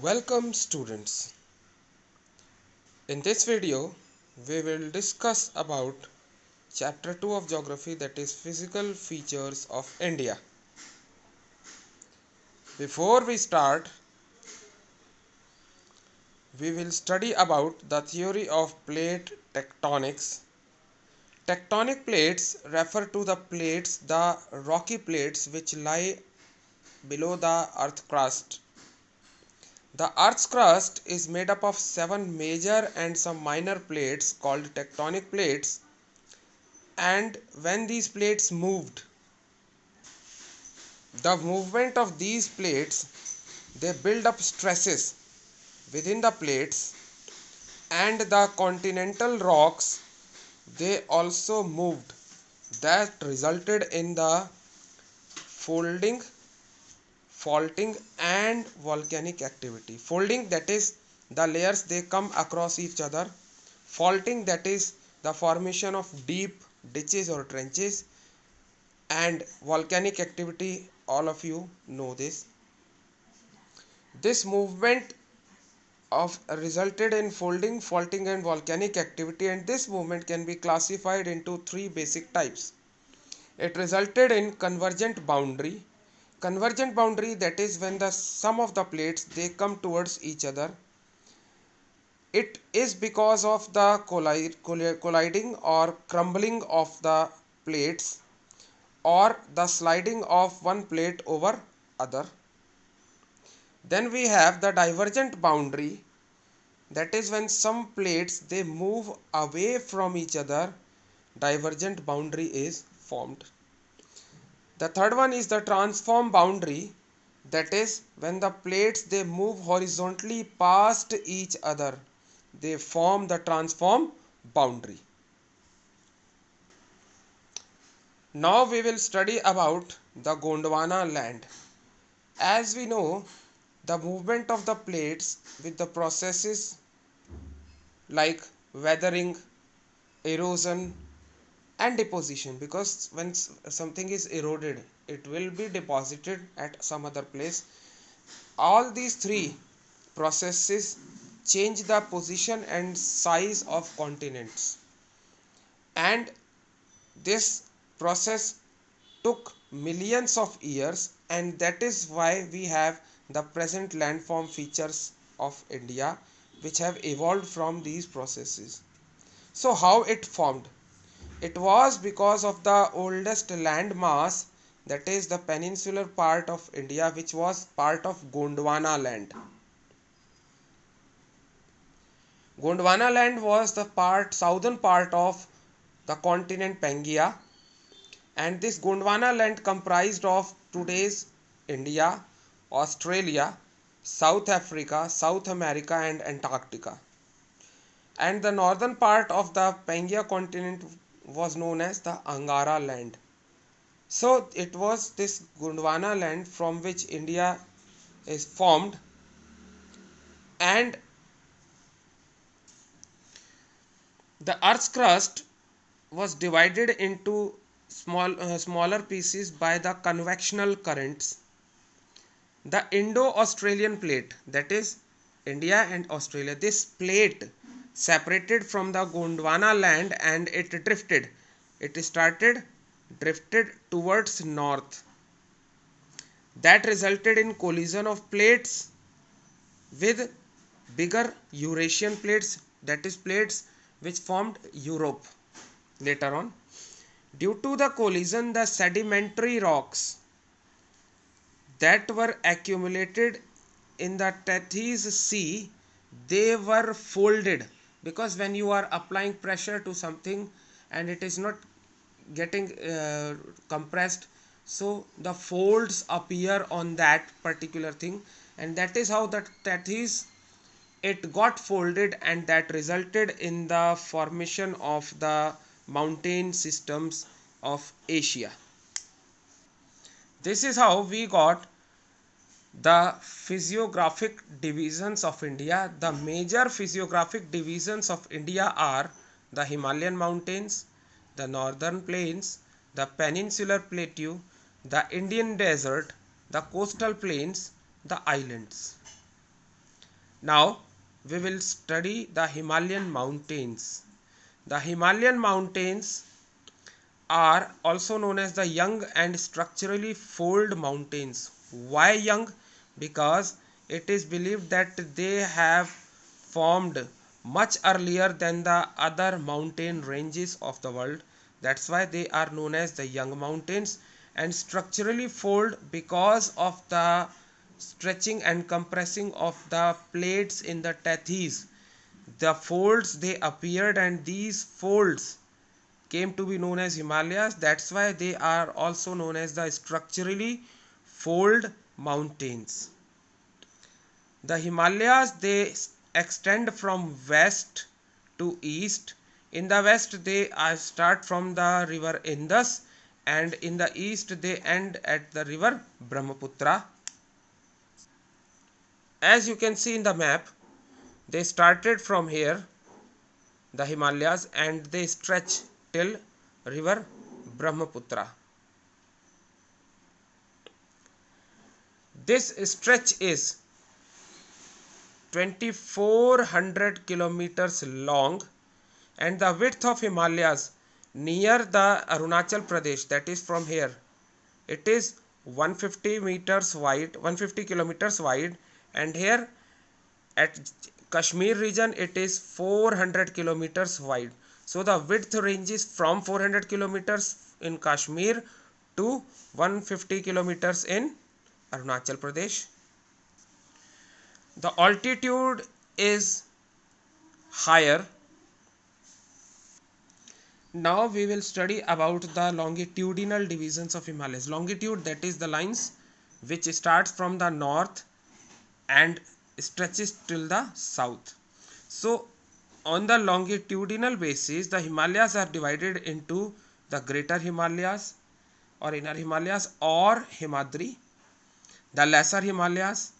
Welcome students. In this video we will discuss about chapter 2 of geography, that is physical features of India. Before we start, we will study about the theory of plate tectonics. Tectonic plates refer to the rocky plates which lie below the earth crust. The Earth's crust is made up of 7 major and some minor plates called tectonic plates, and when these plates moved, the movement of these plates, they build up stresses within the plates, and the continental rocks, they also moved. That resulted in the folding, faulting and volcanic activity. Folding, that is the layers they come across each other. Faulting, that is the formation of deep ditches or trenches. And volcanic activity, all of you know this. This movement of resulted in folding, faulting and volcanic activity, and this movement can be classified into three basic types. It resulted in convergent boundary. Convergent boundary, that is when the sum of the plates, they come towards each other. It is because of the colliding or crumbling of the plates, or the sliding of one plate over other. Then we have the divergent boundary, that is when some plates, they move away from each other. Divergent boundary is formed. The third one is the transform boundary, that is when the plates, they move horizontally past each other. They form the transform boundary. Now we will study about the Gondwana land. As we know, the movement of the plates with the processes like weathering, erosion and deposition, because when something is eroded, it will be deposited at some other place. All these three processes change the position and size of continents, and this process took millions of years, and that is why we have the present landform features of India, which have evolved from these processes. So how it formed? It was because of the oldest land mass, that is the peninsular part of India, which was part of Gondwana land. Gondwana land was the southern part of the continent Pangaea, and this Gondwana land comprised of today's India, Australia, South Africa, South America and Antarctica. And the northern part of the Pangaea continent was known as the Angara land. So it was this Gondwana land from which India is formed, and the earth's crust was divided into smaller pieces by the convectional currents. The Indo-Australian plate, that is India and Australia, this plate separated from the Gondwana land and it drifted. It drifted towards north. That resulted in collision of plates with bigger Eurasian plates, that is plates which formed Europe later on. Due to the collision, the sedimentary rocks that were accumulated in the Tethys Sea, they were folded, because when you are applying pressure to something and it is not getting compressed, so the folds appear on that particular thing, and that is how the Tethys, it got folded, and that resulted in the formation of the mountain systems of Asia. This is how we got the physiographic divisions of India. The major physiographic divisions of India are the Himalayan mountains, the northern plains, the peninsular plateau, the Indian desert, the coastal plains, the islands. Now we will study the Himalayan mountains. The Himalayan mountains are also known as the young and structurally fold mountains. Why young? Because it is believed that they have formed much earlier than the other mountain ranges of the world. That's why they are known as the young mountains. And structurally fold because of the stretching and compressing of the plates in the Tethys. The folds they appeared, and these folds came to be known as Himalayas. That's why they are also known as the structurally fold mountains. The Himalayas, they extend from west to east. In the west they start from the river Indus, and in the east they end at the river Brahmaputra. As you can see in the map, they started from here, the Himalayas, and they stretch till river Brahmaputra. This stretch is 2400 kilometers long, and the width of Himalayas near the Arunachal Pradesh, that is from here, it is 150 meters wide, 150 kilometers wide, and here at Kashmir region it is 400 kilometers wide. So the width ranges from 400 kilometers in Kashmir to 150 kilometers in Arunachal Pradesh. The altitude is higher. Now we will study about the longitudinal divisions of Himalayas. Longitude, that is the lines which starts from the north and stretches till the south. So on the longitudinal basis, the Himalayas are divided into the Greater Himalayas or Inner Himalayas or Himadri, the Lesser Himalayas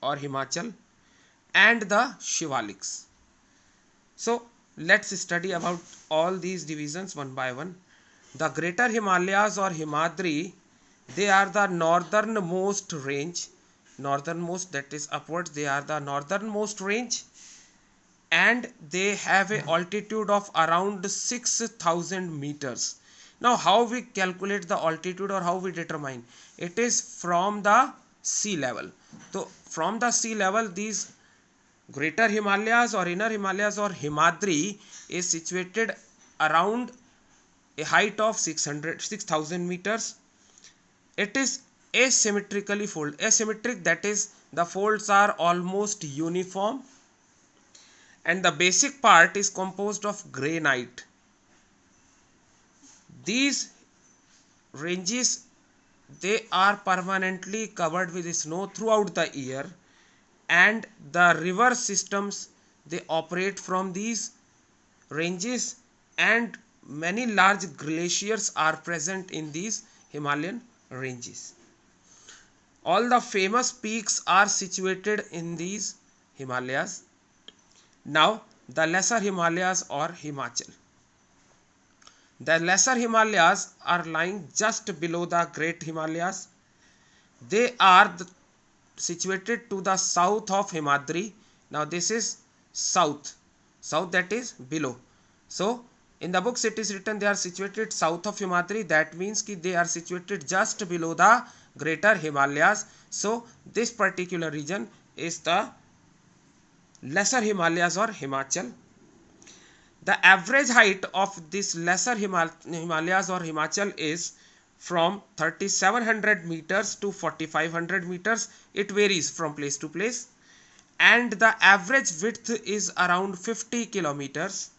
or Himachal, and the Shivaliks. So let's study about all these divisions one by one. The Greater Himalayas or Himadri, they are the northernmost range. Northernmost, that is upwards, they are the northernmost range, and they have a altitude of around 6000 meters. Now how we calculate the altitude or how we determine? It is from the sea level. So from the sea level, these Greater Himalayas or Inner Himalayas or Himadri is situated around a height of 6000 meters. It is asymmetrically folded. Asymmetric, that is the folds are almost uniform, and the basic part is composed of granite. These ranges, they are permanently covered with snow throughout the year, and the river systems, they operate from these ranges, and many large glaciers are present in these Himalayan ranges. All the famous peaks are situated in these Himalayas. Now the Lesser Himalayas or Himachal. The Lesser Himalayas are lying just below the Great Himalayas. They are situated to the south of Himadri. Now this is south, that is below. So in the books it is written they are situated south of Himadri. That means ki they are situated just below the Greater Himalayas. So this particular region is the Lesser Himalayas or Himachal. The average height of this Lesser Himalayas or Himachal is from 3700 meters to 4500 meters. It varies from place to place, and the average width is around 50 kilometers.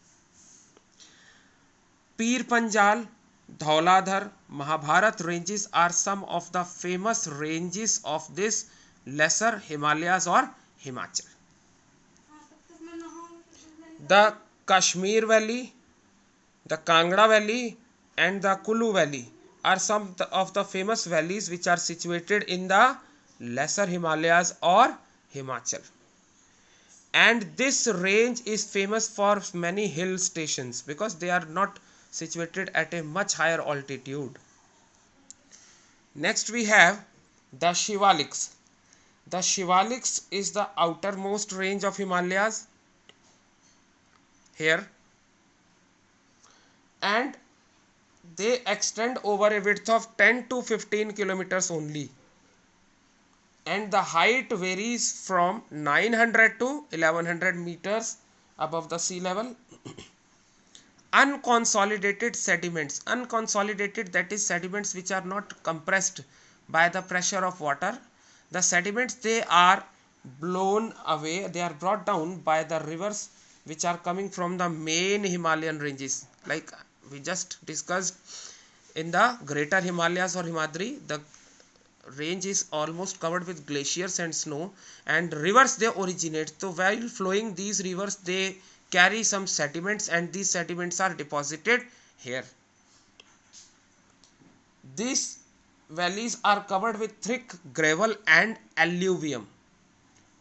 Pir Panjal, Dhauladhar, Mahabharat ranges are some of the famous ranges of this Lesser Himalayas or Himachal. The Kashmir Valley, the Kangra Valley, and the Kulu Valley are some of the famous valleys which are situated in the Lesser Himalayas or Himachal. And this range is famous for many hill stations because they are not situated at a much higher altitude. Next we have the Shivaliks. The Shivaliks is the outermost range of Himalayas here, and they extend over a width of 10 to 15 kilometers only, and the height varies from 900 to 1100 meters above the sea level. Unconsolidated, that is sediments which are not compressed by the pressure of water. The sediments, they are blown away, they are brought down by the rivers which are coming from the main Himalayan ranges, like we just discussed. In the greater Himalayas or Himadri, the range is almost covered with glaciers and snow, and rivers, they originate. So while flowing these rivers, they carry some sediments, and these sediments are deposited here. These valleys are covered with thick gravel and alluvium.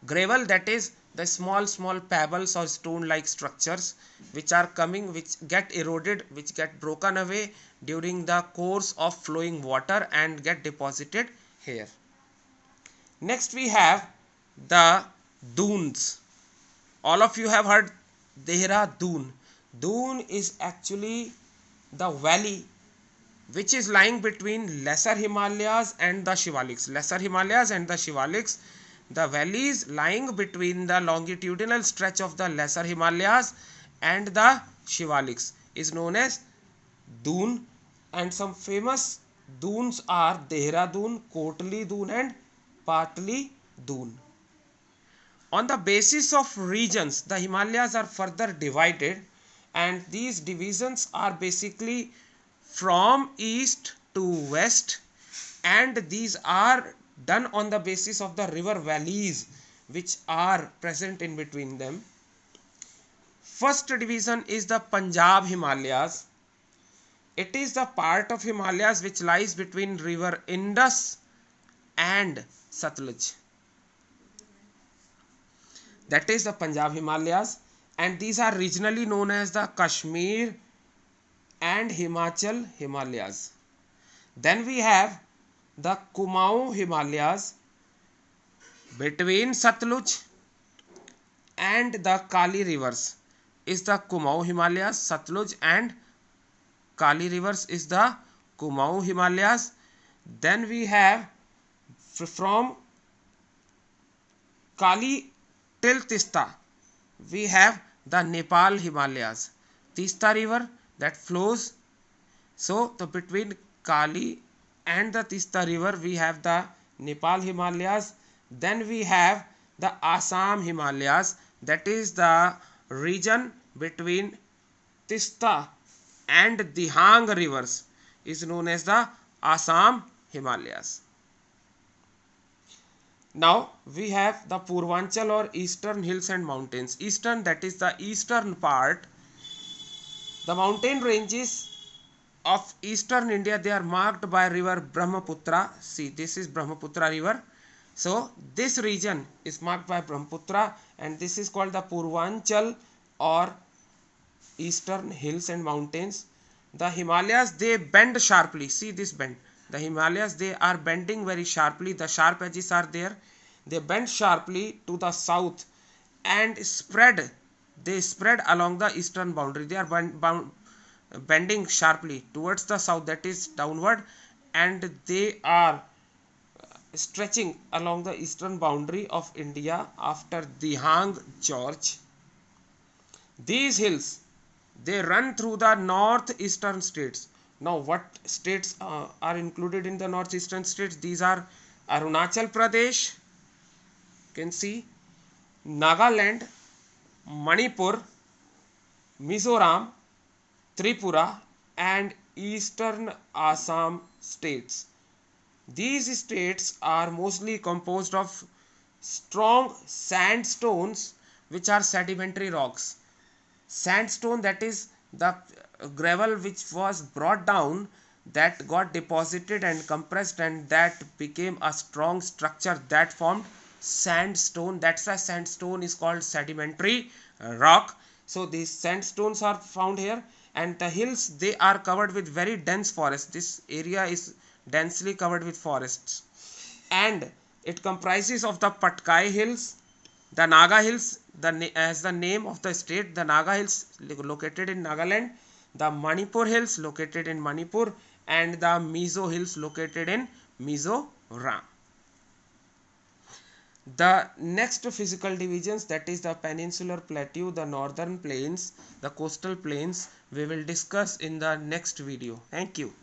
Gravel, that is the small pebbles or stone like structures which are coming, which get eroded, which get broken away during the course of flowing water and get deposited here. Next we have the dunes. All of you have heard Dehradun. Dune is actually the valley which is lying between Lesser Himalayas and the Shivaliks. Lesser Himalayas and the Shivaliks, the valleys lying between the longitudinal stretch of the Lesser Himalayas and the Shivaliks is known as Dune, and some famous dunes are Dehradun, Kotli Dune and Patli Dune. On the basis of regions, the Himalayas are further divided, and these divisions are basically from east to west, and these are done on the basis of the river valleys which are present in between them. First division is the Punjab Himalayas. It is the part of Himalayas which lies between river Indus and Satluj. That is the Punjab Himalayas, and these are regionally known as the Kashmir and Himachal Himalayas. Then we have the Kumaon Himalayas between Satluj and the Kali rivers is the Kumaon Himalayas. Satluj and Kali rivers is the Kumaon Himalayas. Then we have from Kali till Tista, we have the Nepal Himalayas. Tista river that flows. So between Kali and the Tista river we have the Nepal Himalayas. Then we have the Assam Himalayas, that is the region between Tista and Dihang rivers is known as the Assam Himalayas. Now we have the Purvanchal or eastern hills and mountains. Eastern, that is the eastern part. The mountain ranges of eastern India, they are marked by river Brahmaputra. See, this is Brahmaputra river. So this region is marked by Brahmaputra, and this is called the Purvanchal or eastern hills and mountains. The Himalayas, they bend sharply. See this bend. The Himalayas, they are bending very sharply. The sharp edges are there. They bend sharply to the south and spread. They spread along the eastern boundary. They are bending sharply towards the south, that is downward, and they are stretching along the eastern boundary of India after Dihang Gorge. These hills, they run through the northeastern states. Now what states are included in the northeastern states? These are Arunachal Pradesh, you can see, Nagaland, Manipur, Mizoram, Tripura and eastern Assam states. These states are mostly composed of strong sandstones which are sedimentary rocks. Sandstone, that is the gravel which was brought down, that got deposited and compressed, and that became a strong structure that formed sandstone. That's why sandstone is called sedimentary rock. So these sandstones are found here, and the hills, they are covered with very dense forests. This area is densely covered with forests, and It comprises of the Patkai Hills, the Naga Hills, as the name of the state, the Naga Hills located in Nagaland, the Manipur Hills located in Manipur, and the Mizo Hills located in Mizoram. The next physical divisions, that is the peninsular plateau, the northern plains, the coastal plains, we will discuss in the next video. Thank you.